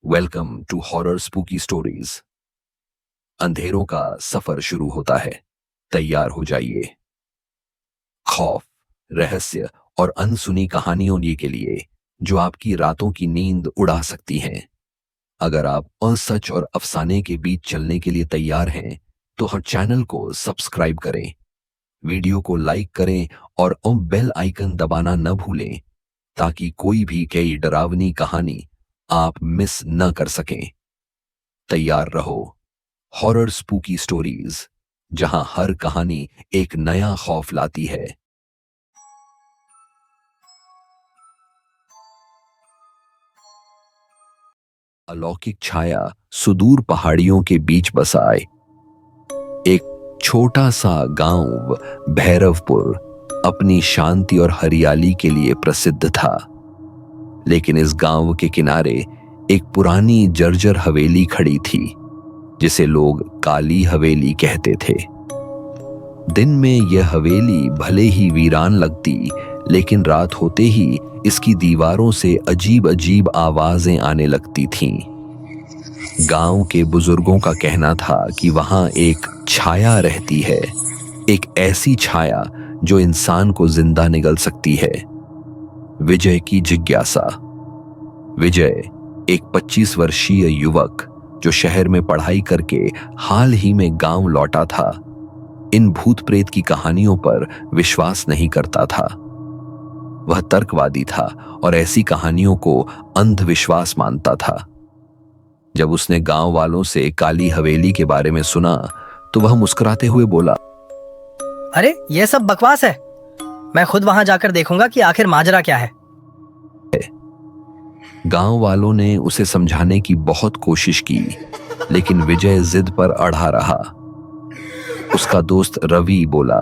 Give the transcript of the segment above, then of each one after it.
Welcome to horror spooky stories. अंधेरों का सफर शुरू होता है। तैयार हो जाइए। खौफ, रहस्य और अनसुनी कहानियों के लिए जो आपकी रातों की नींद उड़ा सकती हैं। अगर आप असच और अफसाने के बीच चलने के लिए तैयार हैं तो हर चैनल को सब्सक्राइब करें, वीडियो को लाइक करें और बेल आइकन दबाना न भूलें ताकि कोई भी कई डरावनी कहानी आप मिस न कर सकें। तैयार रहो। हॉरर स्पूकी स्टोरीज, जहां हर कहानी एक नया खौफ लाती है। अलौकिक छाया सुदूर पहाड़ियों के बीच बसाए एक छोटा सा गांव भैरवपुर अपनी शांति और हरियाली के लिए प्रसिद्ध था। लेकिन इस गांव के किनारे एक पुरानी जर्जर हवेली खड़ी थी जिसे लोग काली हवेली कहते थे। दिन में यह हवेली भले ही वीरान लगती, लेकिन रात होते ही इसकी दीवारों से अजीब अजीब आवाजें आने लगती थीं। गांव के बुजुर्गों का कहना था कि वहां एक छाया रहती है, एक ऐसी छाया जो इंसान को जिंदा निगल सकती है। विजय की जिज्ञासा। विजय एक 25 वर्षीय युवक जो शहर में पढ़ाई करके हाल ही में गांव लौटा था, इन भूत प्रेत की कहानियों पर विश्वास नहीं करता था। वह तर्कवादी था और ऐसी कहानियों को अंधविश्वास मानता था। जब उसने गांव वालों से काली हवेली के बारे में सुना तो वह मुस्कुराते हुए बोला, अरे ये सब बकवास है। मैं खुद वहां जाकर देखूंगा कि आखिर माजरा क्या है। गांव वालों ने उसे समझाने की बहुत कोशिश की, लेकिन विजय जिद पर अड़ा रहा। उसका दोस्त रवि बोला,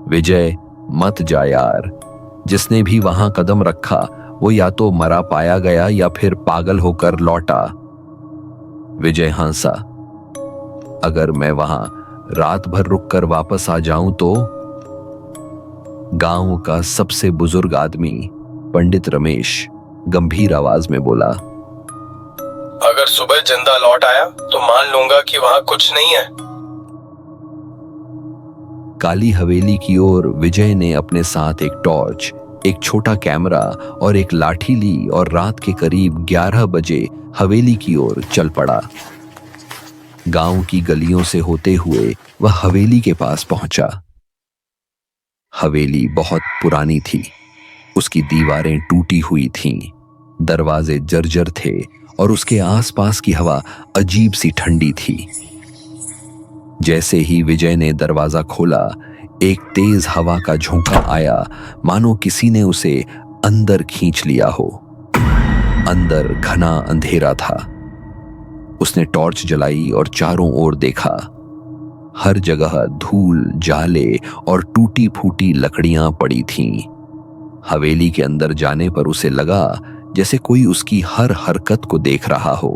विजय मत जा यार, जिसने भी वहां कदम रखा वो या तो मरा पाया गया या फिर पागल होकर लौटा। विजय हंसा, अगर मैं वहां रात भर रुककर वापस आ जाऊं तो? गांव का सबसे बुजुर्ग आदमी पंडित रमेश गंभीर आवाज में बोला, अगर सुबह जिंदा लौट आया तो मान लूंगा कि वहां कुछ नहीं है। काली हवेली की ओर विजय ने अपने साथ एक टॉर्च, एक छोटा कैमरा और एक लाठी ली और रात के करीब 11 बजे हवेली की ओर चल पड़ा। गांव की गलियों से होते हुए वह हवेली के पास पहुंचा। हवेली बहुत पुरानी थी, उसकी दीवारें टूटी हुई थीं, दरवाजे जर्जर थे और उसके आसपास की हवा अजीब सी ठंडी थी। जैसे ही विजय ने दरवाजा खोला, एक तेज हवा का झोंका आया, मानो किसी ने उसे अंदर खींच लिया हो। अंदर घना अंधेरा था। उसने टॉर्च जलाई और चारों ओर देखा। हर जगह धूल, जाले और टूटी फूटी लकड़ियां पड़ी थीं। हवेली के अंदर जाने पर उसे लगा जैसे कोई उसकी हर हरकत को देख रहा हो।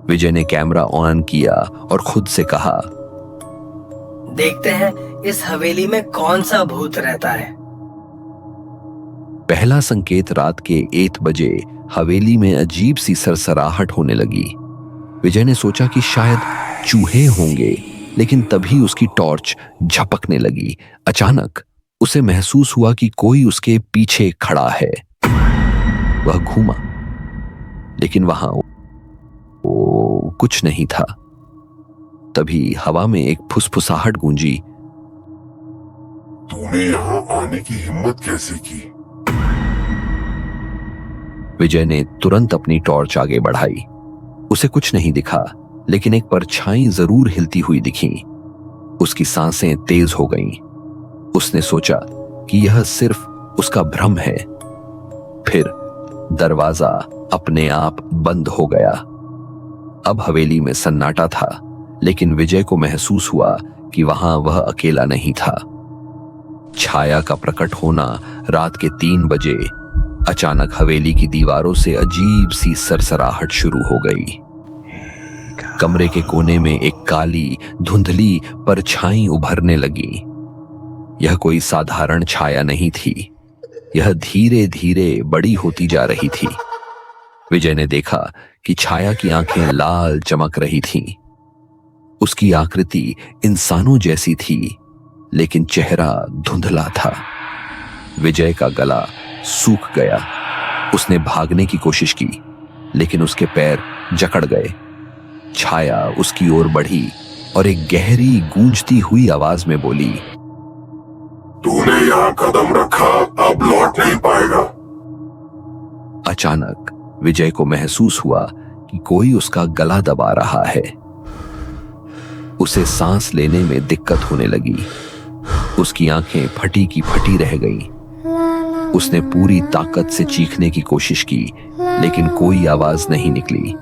विजय ने कैमरा ऑन किया और खुद से कहा, देखते हैं इस हवेली में कौन सा भूत रहता है। पहला संकेत रात के 1 बजे हवेली में अजीब सी सरसराहट होने लगी। विजय ने सोचा कि शायद चूहे होंगे, लेकिन तभी उसकी टॉर्च झपकने लगी। अचानक उसे महसूस हुआ कि कोई उसके पीछे खड़ा है। वह घूमा, लेकिन वहां कुछ नहीं था। तभी हवा में एक फुसफुसाहट गूंजी, तूने यहाँ आने की हिम्मत कैसे की? विजय ने तुरंत अपनी टॉर्च आगे बढ़ाई। उसे कुछ नहीं दिखा, लेकिन एक परछाई जरूर हिलती हुई दिखी। उसकी सांसें तेज हो गईं। उसने सोचा कि यह सिर्फ उसका भ्रम है। फिर दरवाजा अपने आप बंद हो गया। अब हवेली में सन्नाटा था, लेकिन विजय को महसूस हुआ कि वहां वह अकेला नहीं था। छाया का प्रकट होना रात के 3 बजे। अचानक हवेली की दीवारों से अजीब सी सरसराहट शुरू हो गई। कमरे के कोने में एक काली धुंधली परछाई उभरने लगी। यह कोई साधारण छाया नहीं थी, यह धीरे धीरे बड़ी होती जा रही थी। विजय ने देखा कि छाया की आंखें लाल चमक रही थीं। उसकी आकृति इंसानों जैसी थी, लेकिन चेहरा धुंधला था। विजय का गला सूख गया। उसने भागने की कोशिश की, लेकिन उसके पैर जकड़ गए। छाया उसकी ओर बढ़ी और एक गहरी गूंजती हुई आवाज में बोली, तूने यहाँ कदम रखा, अब लौट नहीं पाएगा। अचानक विजय को महसूस हुआ कि कोई उसका गला दबा रहा है। उसे सांस लेने में दिक्कत होने लगी। उसकी आंखें फटी की फटी रह गईं। उसने पूरी ताकत से चीखने की कोशिश की, लेकिन कोई आवाज नहीं निकली।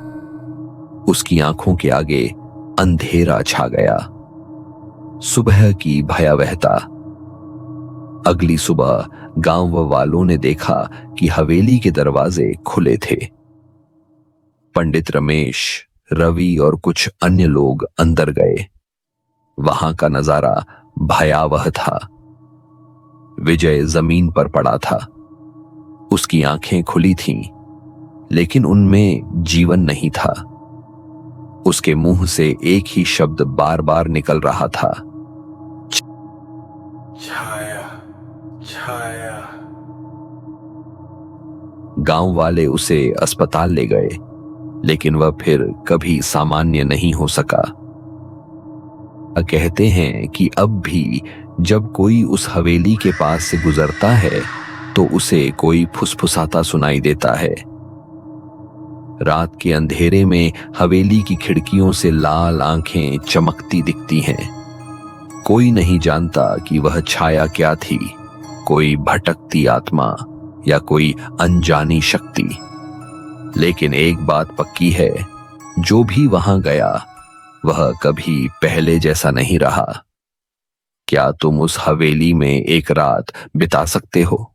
उसकी आंखों के आगे अंधेरा छा गया। सुबह की भयावहता। अगली सुबह गांव वालों ने देखा कि हवेली के दरवाजे खुले थे। पंडित रमेश, रवि और कुछ अन्य लोग अंदर गए। वहां का नजारा भयावह था। विजय जमीन पर पड़ा था। उसकी आंखें खुली थीं, लेकिन उनमें जीवन नहीं था। उसके मुंह से एक ही शब्द बार बार निकल रहा था, छाया, छाया। गांव वाले उसे अस्पताल ले गए, लेकिन वह फिर कभी सामान्य नहीं हो सका। कहते हैं कि अब भी जब कोई उस हवेली के पास से गुजरता है तो उसे कोई फुसफुसाता सुनाई देता है। रात के अंधेरे में हवेली की खिड़कियों से लाल आंखें चमकती दिखती हैं। कोई नहीं जानता कि वह छाया क्या थी, कोई भटकती आत्मा या कोई अनजानी शक्ति। लेकिन एक बात पक्की है, जो भी वहां गया वह कभी पहले जैसा नहीं रहा। क्या तुम उस हवेली में एक रात बिता सकते हो?